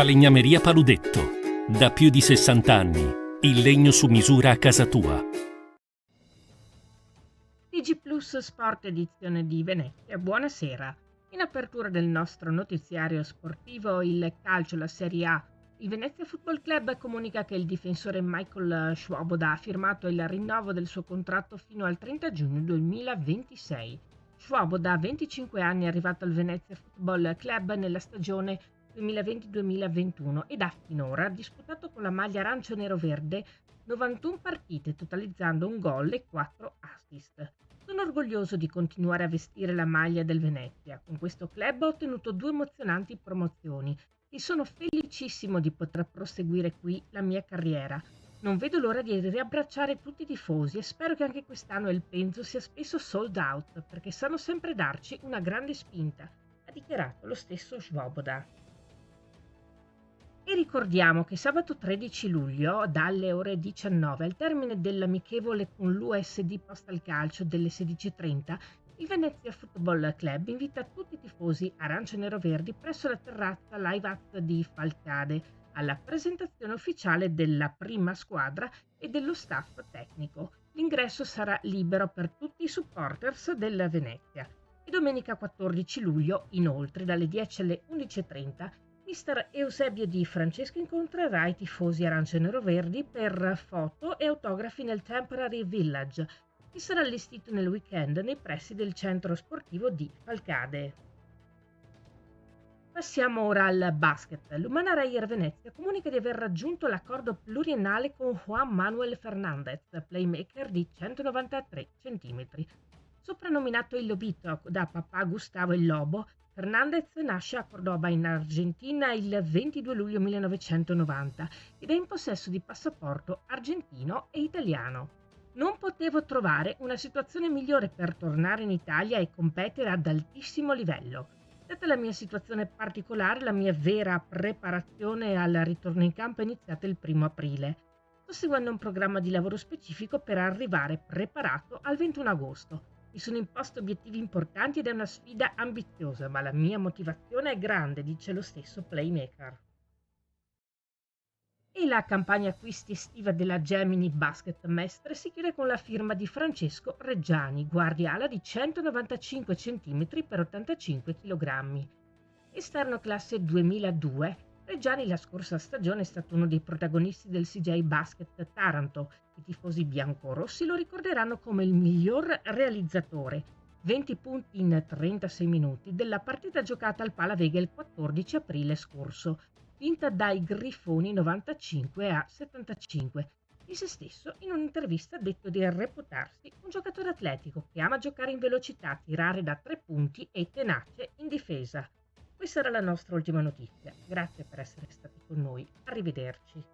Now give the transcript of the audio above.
Falegnameria Paludetto. Da più di 60 anni. Il legno su misura a casa tua. TG Plus Sport edizione di Venezia, buonasera. In apertura del nostro notiziario sportivo, il calcio, la Serie A, il Venezia Football Club comunica che il difensore Michael Swoboda ha firmato il rinnovo del suo contratto fino al 30 giugno 2026. Swoboda, 25 anni, è arrivato al Venezia Football Club nella stagione 2020-2021 ed ha finora disputato con la maglia arancio-nero-verde 91 partite, totalizzando un gol e 4 assist. Sono orgoglioso di continuare a vestire la maglia del Venezia. Con questo club ho ottenuto 2 emozionanti promozioni e sono felicissimo di poter proseguire qui la mia carriera. Non vedo l'ora di riabbracciare tutti i tifosi e spero che anche quest'anno il Penzo sia spesso sold out, perché sanno sempre darci una grande spinta, ha dichiarato lo stesso Svoboda. E ricordiamo che sabato 13 luglio, dalle ore 19, al termine dell'amichevole con l'USD Postalcalcio delle 16:30, il Venezia Football Club invita tutti i tifosi arancio-nero-verdi presso la terrazza Live At di Falcade alla presentazione ufficiale della prima squadra e dello staff tecnico. L'ingresso sarà libero per tutti i supporters del Venezia. E domenica 14 luglio, inoltre, dalle 10 alle 11:30, Mister Eusebio Di Francesco incontrerà i tifosi arancio-nero-verdi per foto e autografi nel Temporary Village, che sarà allestito nel weekend nei pressi del centro sportivo di Falcade. Passiamo ora al basket. L'Humana Reyer Venezia comunica di aver raggiunto l'accordo pluriennale con Juan Manuel Fernandez, playmaker di 193 cm. Soprannominato il Lobito da papà Gustavo il Lobo, Fernandez nasce a Cordoba in Argentina il 22 luglio 1990 ed è in possesso di passaporto argentino e italiano. Non potevo trovare una situazione migliore per tornare in Italia e competere ad altissimo livello. Data la mia situazione particolare, la mia vera preparazione al ritorno in campo è iniziata il 1 aprile. Sto seguendo un programma di lavoro specifico per arrivare preparato al 21 agosto. Mi sono imposto obiettivi importanti ed è una sfida ambiziosa, ma la mia motivazione è grande, dice lo stesso playmaker. E la campagna acquisti estiva della Gemini Basket Mestre si chiude con la firma di Francesco Reggiani, guardia ala di 195 cm per 85 kg. Esterno classe 2002, Reggiani la scorsa stagione è stato uno dei protagonisti del CJ Basket Taranto. I tifosi biancorossi lo ricorderanno come il miglior realizzatore. 20 punti in 36 minuti della partita giocata al Palavega il 14 aprile scorso, vinta dai Grifoni 95-75. Di se stesso, in un'intervista, ha detto di reputarsi un giocatore atletico che ama giocare in velocità, tirare da 3 punti e tenace in difesa. Questa era la nostra ultima notizia. Grazie per essere stati con noi. Arrivederci.